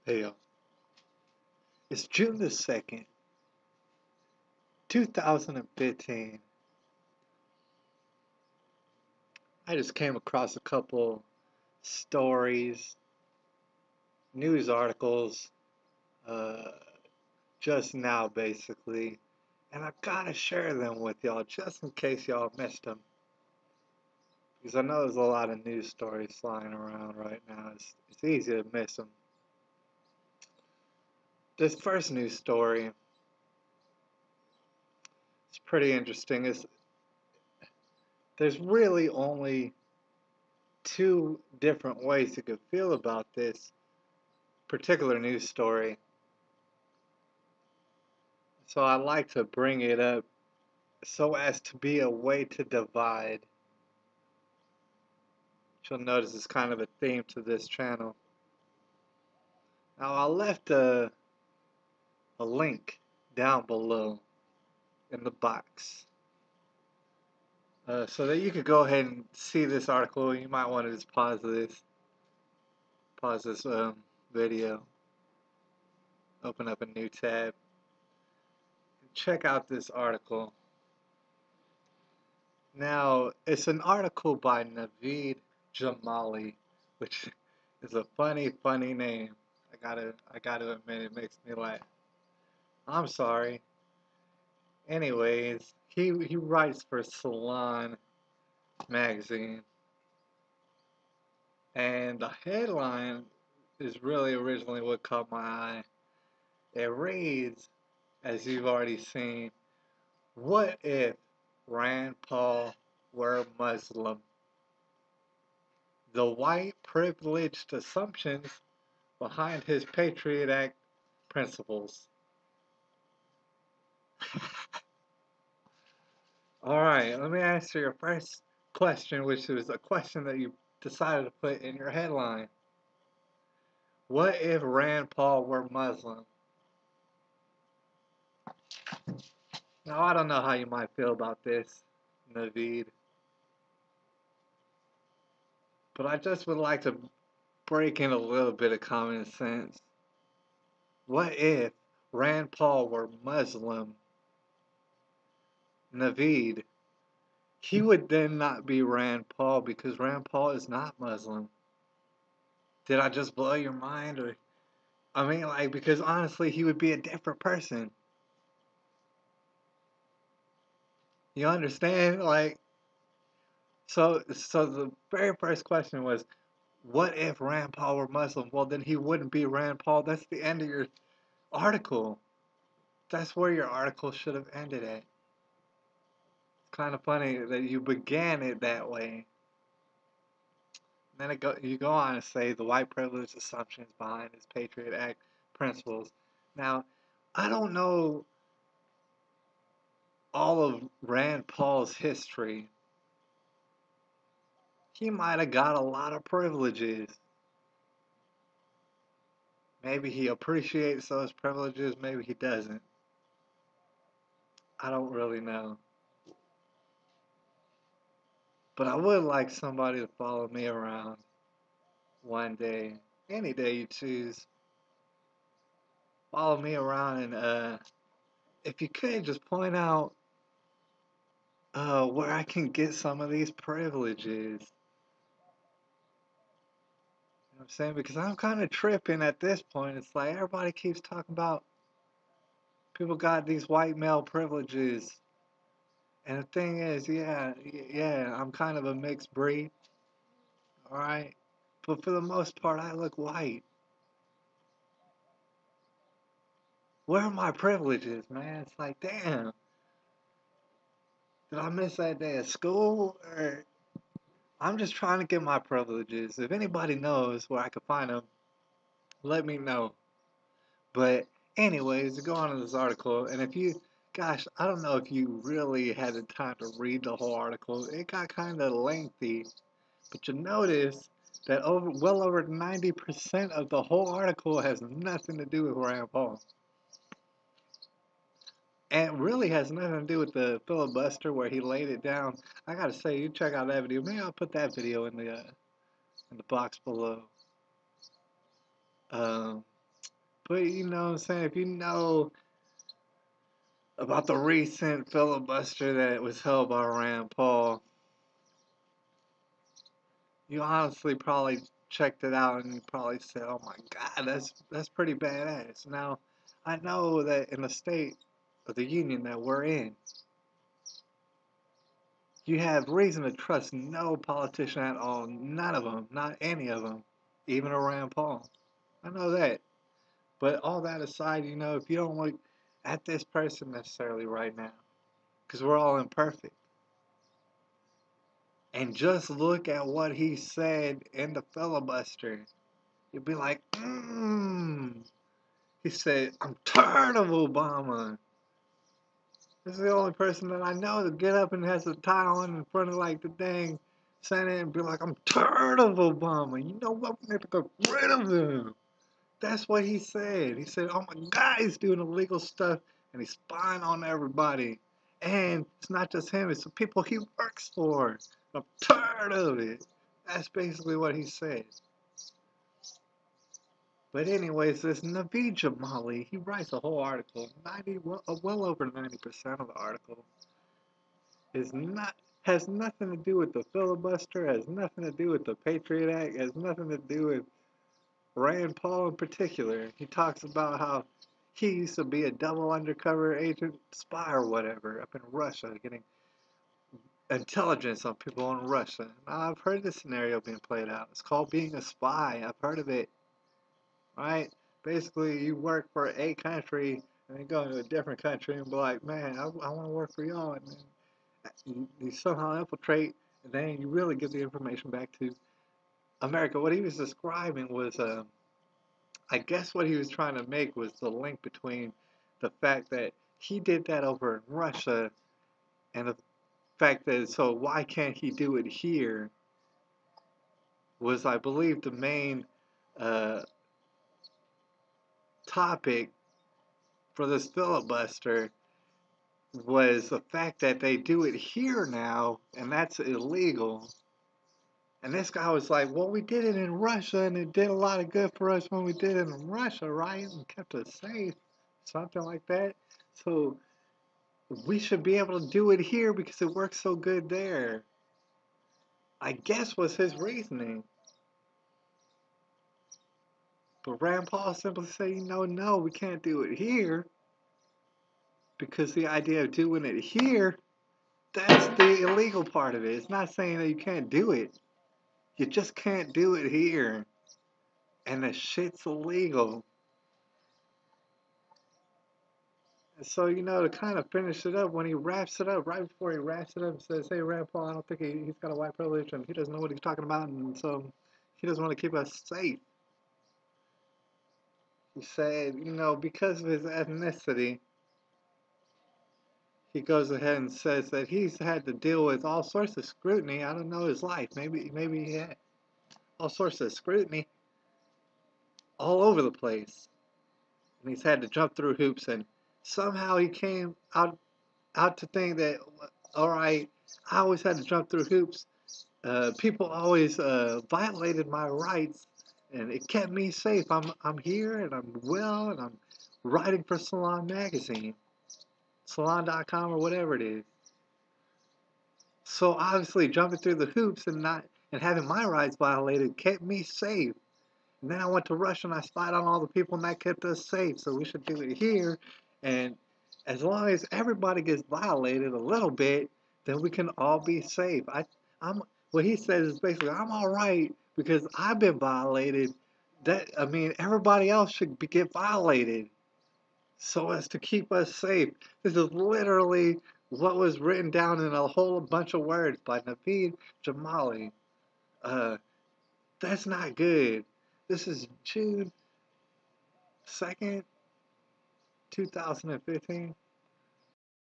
Hey, it's June the 2nd, 2015. I just came across a couple stories, news articles, uh, just now basically, and I gotta share them with y'all just in case y'all missed them. Because I know there's a lot of news stories flying around right now. It's easy to miss them. This first news story, it's pretty interesting. There's really only two different ways you could feel about this particular news story. So I like to bring it up so as to be a way to divide. You'll notice it's kind of a theme to this channel. Now I left a link down below in the box so that you could go ahead and see this article. You might want to just pause this video, open up a new tab, and check out this article. Now, it's an article by Naveed Jamali, which is a funny name. I gotta admit, it makes me laugh. I'm sorry. Anyways, he writes for Salon magazine, and the headline is really originally what caught my eye. It reads, as you've already seen, "What if Rand Paul were Muslim? The white privileged assumptions behind his Patriot Act principles." All right, let me answer your first question, which was a question that you decided to put in your headline. What if Rand Paul were Muslim? Now, I don't know how you might feel about this, Naveed, but I just would like to break in a little bit of common sense. What if Rand Paul were Muslim? Naveed, he would then not be Rand Paul because Rand Paul is not Muslim. Did I just blow your mind? Or I mean, like, because honestly, he would be a different person. You understand? Like, so the very first question was, what if Rand Paul were Muslim? Well, then he wouldn't be Rand Paul. That's the end of your article. That's where your article should have ended at. It's kind of funny that you began it that way. And then you go on to say the white privilege assumptions behind his Patriot Act principles. Now, I don't know all of Rand Paul's history. He might have got a lot of privileges. Maybe he appreciates those privileges, maybe he doesn't. I don't really know. But I would like somebody to follow me around one day, any day you choose. Follow me around and if you could just point out where I can get some of these privileges. You know what I'm saying? Because I'm kind of tripping at this point. It's like everybody keeps talking about people got these white male privileges. And the thing is, yeah, I'm kind of a mixed breed, all right? But for the most part, I look white. Where are my privileges, man? It's like, damn, did I miss that day of school? Or I'm just trying to get my privileges. If anybody knows where I can find them, let me know. But anyways, to go on to this article, and if you, gosh, I don't know if you really had the time to read the whole article. It got kind of lengthy, but you notice that well over 90% of the whole article has nothing to do with Rand Paul. And it really has nothing to do with the filibuster where he laid it down. I gotta say, you check out that video. Maybe I'll put that video in the box below. Um, But you know what I'm saying? If you know about the recent filibuster that was held by Rand Paul, you honestly probably checked it out and you probably said, "Oh my God, that's pretty badass." Now, I know that in the state of the union that we're in, you have reason to trust no politician at all, none of them, not any of them, even a Rand Paul. I know that. But all that aside, you know, if you don't look at this person necessarily right now, because we're all imperfect, and just look at what he said in the filibuster, you'd be like, He said, "I'm tired of Obama." This is the only person that I know to get up and has a tie on in front of like the dang Senate and be like, "I'm tired of Obama. You know what? We have to get rid of him." That's what he said. He said, "Oh my God, he's doing illegal stuff and he's spying on everybody." And it's not just him, it's the people he works for. I'm tired of it. That's basically what he said. But anyways, this Naveed Jamali, he writes a whole article. Well over 90% of the article is not has nothing to do with the filibuster, has nothing to do with the Patriot Act, has nothing to do with Rand Paul in particular. He talks about how he used to be a double undercover agent spy or whatever up in Russia, getting intelligence on people in Russia. Now, I've heard this scenario being played out. It's called being a spy. I've heard of it, right? Basically, you work for a country and then go into a different country and be like, "Man, I want to work for y'all." And then you somehow infiltrate, and then you really give the information back to America. What he was describing was I guess what he was trying to make was the link between the fact that he did that over in Russia and the fact that so why can't he do it here was, I believe, the main uh, topic for this filibuster was the fact that they do it here now and that's illegal. And this guy was like, "Well, we did it in Russia and it did a lot of good for us when we did it in Russia, right? And kept us safe." Something like that. So we should be able to do it here because it works so good there. I guess was his reasoning. But Rand Paul simply said, no, we can't do it here because the idea of doing it here, that's the illegal part of it. It's not saying that you can't do it. You just can't do it here. And the shit's illegal. And so, to kind of finish it up, when he wraps it up, right before he wraps it up, he says, "Hey, Rand Paul, I don't think he's got a white privilege and he doesn't know what he's talking about. And so he doesn't want to keep us safe." He said, because of his ethnicity, he goes ahead and says that he's had to deal with all sorts of scrutiny. I don't know his life. Maybe he had all sorts of scrutiny all over the place, and he's had to jump through hoops. And somehow he came out to think that, all right, I always had to jump through hoops. People always violated my rights, and it kept me safe. I'm here, and I'm well, and I'm writing for Salon Magazine. Salon.com or whatever it is. So obviously jumping through the hoops and having my rights violated kept me safe. And then I went to Russia and I spied on all the people and that kept us safe. So we should do it here. And as long as everybody gets violated a little bit, then we can all be safe. I'm what he says is basically I'm all right because I've been violated. Everybody else should get violated so as to keep us safe. This is literally what was written down in a whole bunch of words by Naveed Jamali. Uh, that's not good. This is June 2nd, 2015.